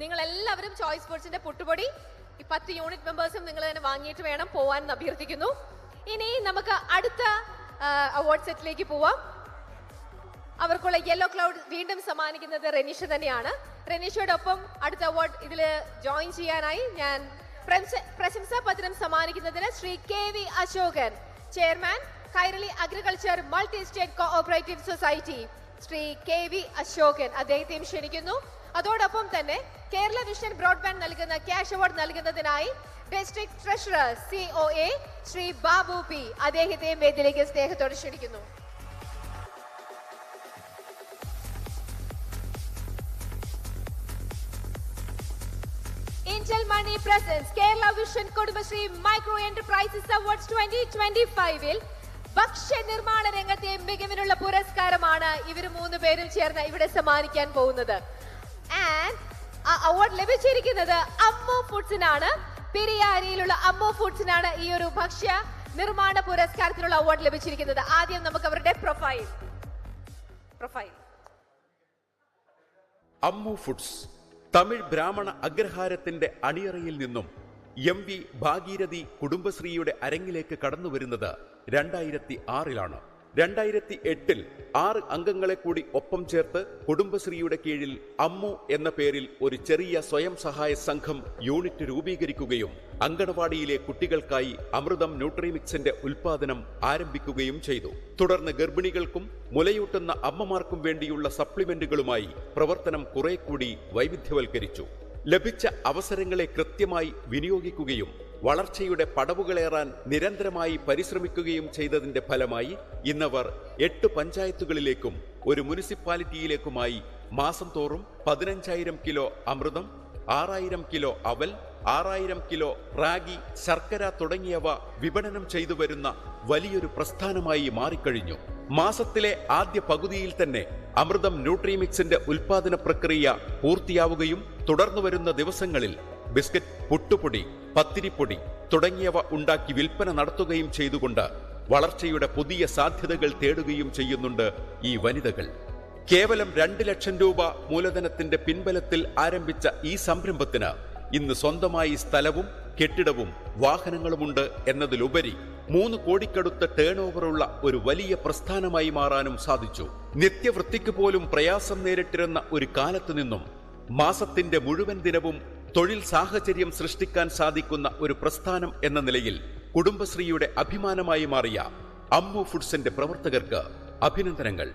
നിങ്ങൾ എല്ലാവരും ചോയ്സ് ഫുഡ്സിന്റെ പുട്ടുപൊടി 10 യൂണിറ്റ് മെമ്പേഴ്സും നിങ്ങൾ തന്നെ വാങ്ങിയിട്ട് വേണം പോവാൻ എന്ന് അഭ്യർത്ഥിക്കുന്നു. ഇനി നമുക്ക് അടുത്ത അവാർഡ് സെറ്റിലേക്ക് പോവാം. അവർക്കുള്ള യെല്ലോ ക്ലൗഡ് വീണ്ടും സമ്മാനിക്കുന്നത് റെനീഷ തന്നെയാണ്. റെനീഷയോടൊപ്പം അടുത്ത അവാർഡ് ഇതിൽ ജോയിൻ ചെയ്യാനായി ഞാൻ പ്രശംസാ പത്രം സമ്മാനിക്കുന്നതിന് Shri KV Ashokan, chairman Kairali agriculture multi state cooperative society, Shri KV Ashokan, അദ്ദേഹത്തെയും ക്ഷണിക്കുന്നു. അതോടൊപ്പം തന്നെ കേരള വിഷൻ ബ്രോഡ്ബാൻഡ് നൽകുന്ന ക്യാഷ് അവാർഡ് നൽകുന്നതിനായി district treasurer COA Shri Babu P, അദ്ദേഹത്തെയും വേദിയിലേക്ക് സ്നേഹത്തോടെ ക്ഷണിക്കുന്നു. Angel Money presents Kerala Vision Kudumashri Micro Enterprises Awards 2025-ൽ ഭക്ഷ്യ നിർമ്മാണ രംഗത്തെ മികവിനുള്ള പുരസ്കാരമാണ് ഇവർ 3 പേരും ചേർന്ന് ഇവിടെ സമ്മാനിക്കാൻ പോകുന്നത്. ആൻഡ് ആ അവാർഡ് ലഭിച്ചിരിക്കുന്നത് അമ്മു ഫുഡ്സിനാണ്. പെരിയാരിയിലുള്ള അമ്മു ഫുഡ്സിനാണ് ഈ ഒരു ഭക്ഷ്യ നിർമ്മാണ പുരസ്കാരത്തിനുള്ള അവാർഡ് ലഭിച്ചിരിക്കുന്നത്. ആദ്യം നമുക്ക് അവരുടെ പ്രൊഫൈൽ. അമ്മു ഫുഡ്സ് തമിഴ് ബ്രാഹ്മണ അഗ്രഹാരത്തിന്റെ അണിയറയിൽ നിന്നും MV ഭാഗീരഥി കുടുംബശ്രീയുടെ അരങ്ങിലേക്ക് കടന്നുവരുന്നത് 2006-ലാണ്. 2008-ൽ 6 അംഗങ്ങളെ കൂടി ഒപ്പം ചേർത്ത് കുടുംബശ്രീയുടെ കീഴിൽ അമ്മു എന്ന പേരിൽ ഒരു ചെറിയ സ്വയം സഹായ സംഘം യൂണിറ്റ് രൂപീകരിക്കുകയും അങ്കണവാടിയിലെ കുട്ടികൾക്കായി അമൃതം ന്യൂട്രിമിക്സിന്റെ ഉൽപാദനം ആരംഭിക്കുകയും ചെയ്തു. തുടർന്ന് ഗർഭിണികൾക്കും മുലയൂട്ടുന്ന അമ്മമാർക്കും വേണ്ടിയുള്ള സപ്ലിമെന്റുകളുമായി പ്രവർത്തനം കുറെ കൂടി വൈവിധ്യവൽക്കരിച്ചു. ലഭിച്ച അവസരങ്ങളെ കൃത്യമായി വിനിയോഗിക്കുകയും വളർച്ചയുടെ പടവുകളേറാൻ നിരന്തരമായി പരിശ്രമിക്കുകയും ചെയ്തതിന്റെ ഫലമായി ഇന്നവർ 8 പഞ്ചായത്തുകളിലേക്കും 1 മുനിസിപ്പാലിറ്റിയിലേക്കുമായി മാസം തോറും 15,000 കിലോ അമൃതം, 6,000 കിലോ അവൽ, 6,000 കിലോ റാഗി, ശർക്കര തുടങ്ങിയവ വിപണനം ചെയ്തു വരുന്ന വലിയൊരു പ്രസ്ഥാനമായി മാറിക്കഴിഞ്ഞു. മാസത്തിലെ ആദ്യ പകുതിയിൽ തന്നെ അമൃതം ന്യൂട്രിമിക്സിന്റെ ഉൽപാദന പ്രക്രിയ പൂർത്തിയാവുകയും തുടർന്നു വരുന്ന ദിവസങ്ങളിൽ ബിസ്ക്കറ്റ്, പുട്ടുപൊടി, പത്തിരിപ്പൊടി തുടങ്ങിയവ ഉണ്ടാക്കി വിൽപ്പന നടത്തുകയും ചെയ്തുകൊണ്ട് വളർച്ചയുടെ പുതിയ സാധ്യതകൾ തേടുകയും ചെയ്യുന്നുണ്ട് ഈ വനിതകൾ. കേവലം 2 ലക്ഷം രൂപ മൂലധനത്തിന്റെ പിൻബലത്തിൽ ആരംഭിച്ച ഈ സംരംഭത്തിന് ഇന്ന് സ്വന്തമായി സ്ഥലവും കെട്ടിടവും വാഹനങ്ങളുമുണ്ട് എന്നതിലുപരി 3 കോടിക്കടുത്ത ടേൺ ഓവറുള്ള ഒരു വലിയ പ്രസ്ഥാനമായി മാറാനും സാധിച്ചു. നിത്യവൃത്തിക്ക് പോലും പ്രയാസം നേരിട്ടിരുന്ന ഒരു കാലത്തു നിന്നും മാസത്തിന്റെ മുഴുവൻ ദിനവും തൊഴിൽ സാഹചര്യം സൃഷ്ടിക്കാൻ സാധിക്കുന്ന ഒരു പ്രസ്ഥാനം എന്ന നിലയിൽ കുടുംബശ്രീയുടെ അഭിമാനമായി മാറിയ അമ്മു ഫുഡ്സിന്റെ പ്രവർത്തകർക്ക് അഭിനന്ദനങ്ങൾ.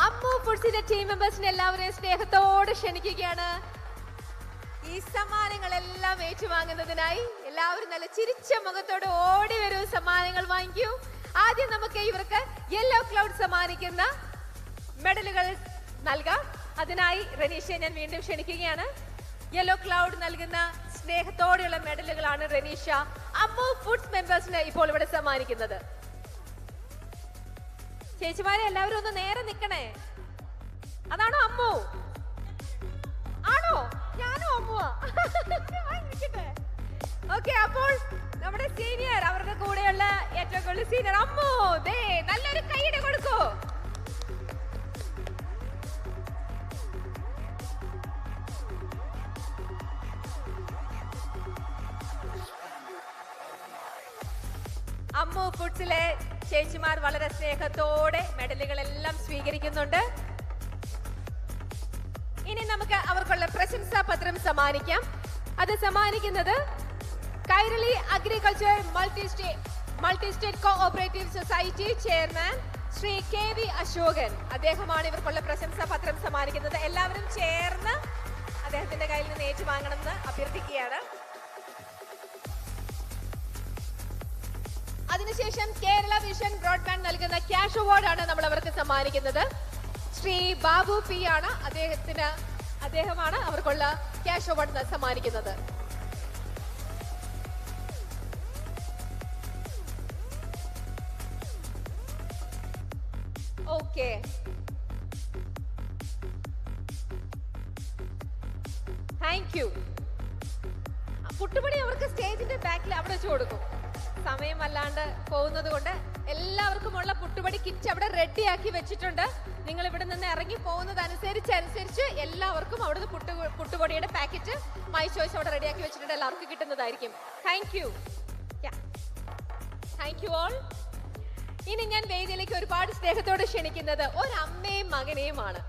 അമ്മു ഫുഡ്സിന്റെ ടീം മെമ്പേഴ്സിനെ എല്ലാവരെയും സ്നേഹത്തോടെ ക്ഷണിക്കുകയാണ്. ഈ സമ്മാനങ്ങളെല്ലാം ഏറ്റുവാങ്ങുന്നതിനായി എല്ലാവരും നല്ല ചിരിച്ച മുഖത്തോടെ ഓടി വരൂ, സമ്മാനങ്ങൾ വാങ്ങിക്കൂ. ആദ്യം നമുക്ക് ഇവർക്ക് യെല്ലോ ക്ലൗഡ് സമ്മാനിക്കുന്ന മെഡലുകൾ നൽകാം. അതിനായി റെനീഷയെ ഞാൻ വീണ്ടും ക്ഷണിക്കുകയാണ്. യെല്ലോ ക്ലൗഡ് നൽകുന്ന സ്നേഹത്തോടെയുള്ള മെഡലുകളാണ് റെനീഷ അമ്മു ഫുഡ്സ് മെമ്പേഴ്സിന് ഇപ്പോൾ ഇവിടെ സമ്മാനിക്കുന്നത്. ചേച്ചിമാരെ എല്ലാവരും ഒന്ന് നേരെ നിൽക്കണേ. അതാണോ അമ്മു? ആണോ? ഞാനോ അമ്മുവാ? ഓക്കെ, അപ്പോൾ നമ്മുടെ സീനിയർ, അവരുടെ കൂടെയുള്ള ഏറ്റവും കൂടുതൽ സീനിയർ അമ്മു, ദേ നല്ലൊരു കൈയ്യടി കൊടുക്കൂ. അമ്മു ഫുഡ്സിലെ ചേച്ചിമാർ വളരെ സ്നേഹത്തോടെ മെഡലുകളെല്ലാം സ്വീകരിക്കുന്നുണ്ട്. ഇനി നമുക്ക് അവർക്കുള്ള പ്രശംസാ പത്രം സമ്മാനിക്കാം. അത് സമ്മാനിക്കുന്നത് Kairali agriculture multi state cooperative society chairman Shri KV Ashokan, അദ്ദേഹമാണ് ഇവർക്കുള്ള പ്രശംസാ പത്രം സമ്മാനിക്കുന്നത്. എല്ലാവരും ചേർന്ന് അദ്ദേഹത്തിന്റെ കയ്യിൽ നിന്ന് ഏറ്റുവാങ്ങണമെന്ന് അഭ്യർത്ഥിക്കുകയാണ്. അതിനുശേഷം കേരള വിഷൻ ബ്രോഡ്ബാൻഡ് നൽകുന്ന ക്യാഷ് അവാർഡാണ് നമ്മൾ അവർക്ക് സമ്മാനിക്കുന്നത്. ശ്രീ ബാബു P ആണ് അദ്ദേഹമാണ് അവർക്കുള്ള ക്യാഷ് അവാർഡ് സമ്മാനിക്കുന്നത്. Okay, thank you. പുട്ടുപൊടി അവർക്ക് സ്റ്റേജിന്റെ ബാക്കിൽ അവിടെ വെച്ച് കൊടുക്കും. സമയമല്ലാണ്ട് പോകുന്നത് കൊണ്ട് എല്ലാവർക്കുമുള്ള പുട്ടുപൊടി കിറ്റ് അവിടെ റെഡിയാക്കി വെച്ചിട്ടുണ്ട്. നിങ്ങൾ ഇവിടെ നിന്ന് ഇറങ്ങി പോകുന്നതനുസരിച്ച് എല്ലാവർക്കും അവിടുന്ന് പുട്ടുപൊടിയുടെ പാക്കറ്റ് മൈ ചോയ്സ് അവിടെ റെഡിയാക്കി വെച്ചിട്ടുണ്ട്, എല്ലാവർക്കും കിട്ടുന്നതായിരിക്കും. Thank you all. ഇനി ഞാൻ വേദിയിലേക്ക് ഒരുപാട് സ്നേഹത്തോടെ ക്ഷണിക്കുന്നത് ഒരു അമ്മയും മകനെയുമാണ്.